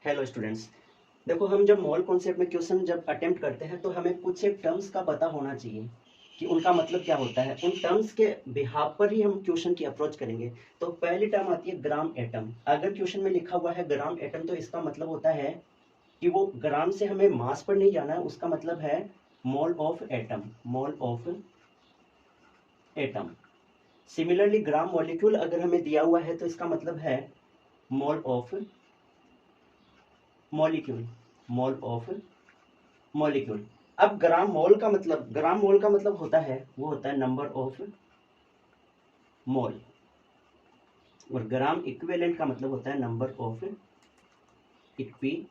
Hello students. देखो, हम जब मोल कॉन्सेप्ट में क्वेश्चन जब अटेम्प्ट करते हैं तो हमें कुछ एक टर्म्स का पता होना चाहिए कि उनका मतलब क्या होता है। उन टर्म्स के बिहाफ पर ही हम क्वेश्चन की अप्रोच करेंगे। तो पहली टर्म आती है ग्राम एटम। अगर क्वेश्चन में लिखा हुआ है ग्राम एटम तो इसका मतलब होता है कि वो ग्राम से हमें मास पर नहीं जाना है, उसका मतलब है mole of atom, mole of atom. Similarly gram molecule अगर हमें दिया हुआ है तो इसका मतलब है mole of molecule, mole of molecule. अब ग्राम मोल का मतलब होता है, वो होता है नंबर ऑफ मोल, और ग्राम इक्विवेलेंट का मतलब होता है नंबर ऑफ इक्विवेलेंट।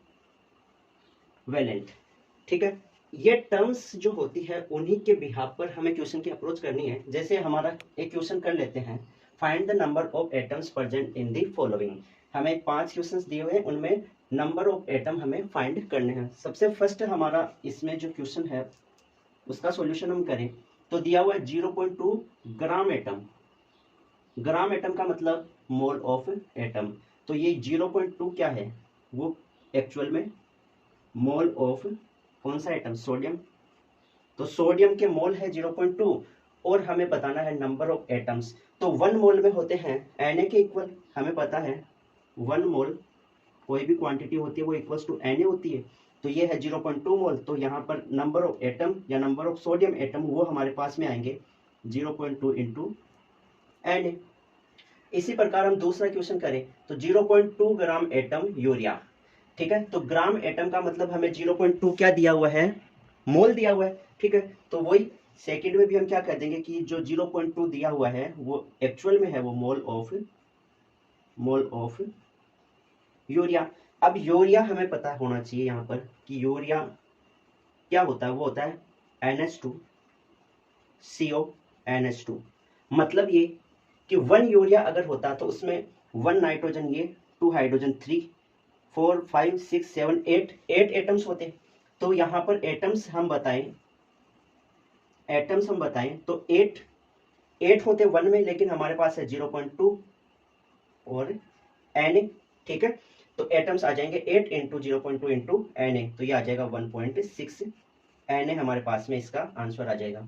ठीक है, ये टर्म्स जो होती है उन्हीं के बिहाफ पर हमें क्वेश्चन की अप्रोच करनी है। जैसे हमारा एक क्वेश्चन कर लेते हैं, find the number of atoms present in the following. हमें 5 क्वेश्चंस दिए हुए हैं, उनमें नंबर ऑफ एटम हमें फाइंड करने हैं। सबसे फर्स्ट हमारा इसमें जो क्वेश्चन है उसका सॉल्यूशन हम करें तो दिया हुआ है 0.2 ग्राम एटम। ग्राम एटम का मतलब मोल ऑफ एटम। तो ये 0.2 क्या है, वो एक्चुअल में मोल ऑफ कौन सा एटम, सोडियम। तो सोडियम के मोल है 0.2 और हमें बताना है नंबर ऑफ एटम्स। तो 1 मोल में होते हैं Na के इक्वल, हमें पता है 1 मोल कोई भी क्वांटिटी होती है वो इक्वल्स टू Na होती है। तो ये है 0.2 मोल। तो यहाँ पर नंबर ऑफ एटम या नंबर ऑफ सोडियम एटम वो हमारे पास में आएंगे 0.2 इंटू Na। इसी प्रकार हम दूसरा क्वेश्चन करें तो 0.2 ग्राम एटम यूरिया। ठीक है, तो ग्राम एटम का मतलब हमें 0.2 क्या दिया हुआ है, मोल दिया हुआ है। ठीक है, तो वही सेकंड में भी हम क्या कर देंगे कि जो 0.2 दिया हुआ है वो एक्चुअल में है वो मोल ऑफ यूरिया। अब यूरिया हमें पता होना चाहिए यहाँ पर कि यूरिया क्या होता है, वो होता है NH2CO मतलब ये कि 1 यूरिया अगर होता तो उसमें 1 नाइट्रोजन, ये 2 हाइड्रोजन, 3 4 5 6 7 8 एटम्स होते। तो यहाँ पर एटम्स हम बताएं तो 8 होते 1 में, लेकिन हमारे पास है 0.2 और Na। ठीक है, तो एटम्स आ जाएंगे 8 इंटू 0.2 इंटू Na, तो ये आ जाएगा 1.6 Na हमारे पास में इसका आंसर आ जाएगा।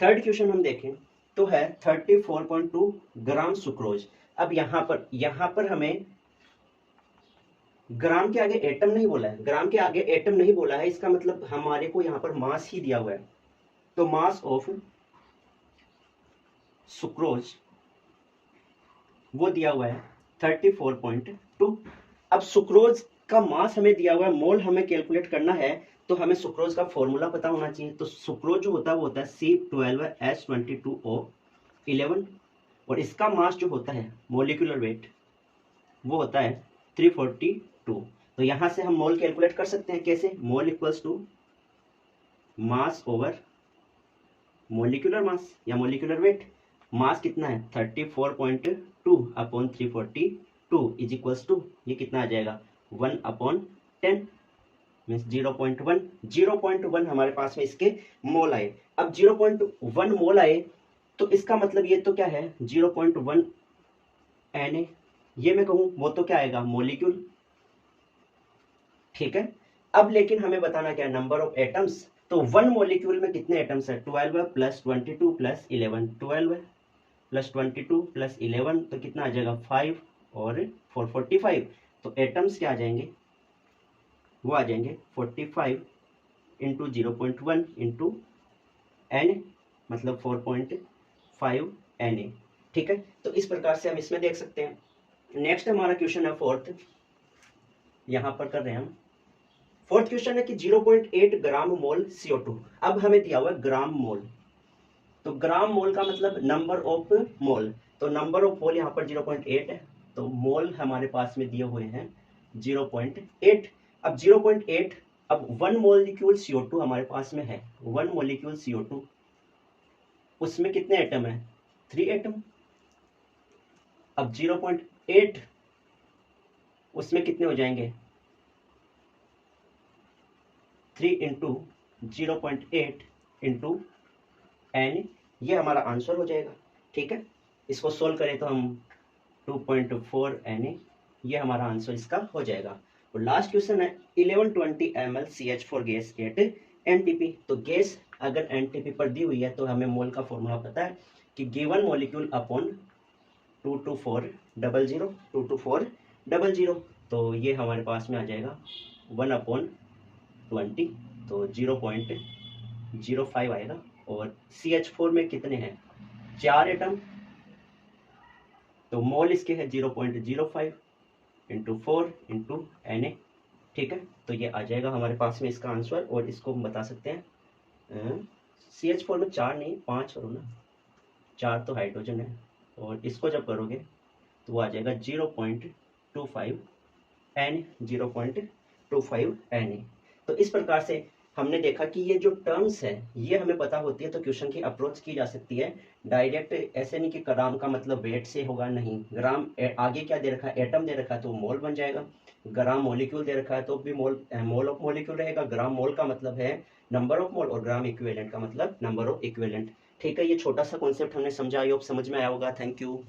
थर्ड क्वेश्चन हम देखें तो है 34.2 ग्राम सुक्रोज। अब यहाँ पर हमें ग्राम के आगे एटम नहीं बोला है, ग्राम के आगे एटम नहीं बोला है, इसका मतलब हमारे को यहाँ पर मास ही दिया हुआ है। तो मास ऑफ सुक्रोज वो दिया हुआ है 34.2। अब सुक्रोज का मास हमें दिया हुआ है, मोल हमें कैलकुलेट करना है, तो हमें सुक्रोज का फॉर्मूला पता होना चाहिए। तो सुक्रोज जो होता है वो होता है C12H22O11, और इसका मास जो होता है मोलिकुलर वेट वो होता है 342। तो यहां से हम मोल कैलकुलेट कर सकते हैं। कैसे, mole equals to mass over molecular mass या मोलिकुलर वेट। मास कितना है 34.2 अपॉन 342 इज इक्वल्स टू, ये कितना आ जाएगा 1/10 मीन्स 0.1 हमारे पास में इसके मोल आए। अब 0.1 मोल आए तो इसका मतलब ये तो क्या है 0.1 Na, ये मैं कहूं वो तो क्या आएगा मोलिक्यूल। ठीक है, अब लेकिन हमें बताना क्या है नंबर ऑफ एटम्स। तो 1 मॉलिक्यूल में कितने एटम्स है 12 प्लस 22 प्लस 11, 12 प्लस 22 प्लस 11 तो कितना आ जाएगा 5 और 4 45। तो एटम्स क्या आ जाएंगे, वो आ जाएंगे 45 इंटू 0.1 इंटू Na, मतलब 4.5 Na। ठीक है, तो इस प्रकार से हम इसमें देख सकते हैं। नेक्स्ट हमारा क्वेश्चन है फोर्थ, यहां पर कर रहे हैं हम। फोर्थ क्वेश्चन है कि 0.8 ग्राम मोल CO2। अब हमें दिया हुआ है ग्राम मोल, तो ग्राम मोल का मतलब नंबर ऑफ मोल। तो नंबर ऑफ मोल यहाँ पर 0.8 है, तो मोल हमारे पास में दिए हुए हैं 0.8। अब 0.8, अब 1 मोलिक्यूल CO2 हमारे पास में है, 1 मोलिक्यूल CO2 उसमें कितने एटम है 3 एटम। अब 0.8 उसमें कितने हो जाएंगे 3 इंटू 0.8 इंटू एन, ये हमारा आंसर हो जाएगा। ठीक है, इसको सोल्व करें तो हम 2.4 Na, ये हमारा आंसर इसका हो जाएगा। और लास्ट क्वेश्चन है 1120 ml CH4 gas at NTP। तो गैस अगर NTP पर दी हुई है तो हमें मोल का फॉर्मूला पता है कि गिवन मॉलिक्यूल अपॉन 22400 22400, तो ये हमारे पास में आ जाएगा 1/20, तो 0.05 आएगा। और CH4 में कितने हैं, 4 एटम, तो मोल इसके है 0.05 इंटू 4 इंटू Na। ठीक है, तो ये आ जाएगा हमारे पास में इसका आंसर। और इसको हम बता सकते हैं CH4 में 4 नहीं 5 करो ना, 4 तो हाइड्रोजन है, और इसको जब करोगे तो वो आ जाएगा 0.25 Na, 0.25 Na। तो इस प्रकार से हमने देखा कि ये जो टर्म्स है ये हमें पता होती है तो क्वेश्चन की अप्रोच की जा सकती है। डायरेक्ट ऐसे नहीं कि ग्राम का मतलब वेट से होगा, नहीं, ग्राम आगे क्या दे रखा है, एटम दे रखा है तो मोल बन जाएगा। ग्राम मॉलिक्यूल दे रखा है तो भी मोल ऑफ मॉलिक्यूल रहेगा। ग्राम मोल का मतलब है नंबर ऑफ मोल, और ग्राम इक्विवेलेंट का मतलब नंबर ऑफ इक्विवेलेंट। ठीक है, ये छोटा सा कॉन्सेप्ट हमने समझा, आई होप समझ में आया होगा। Thank you.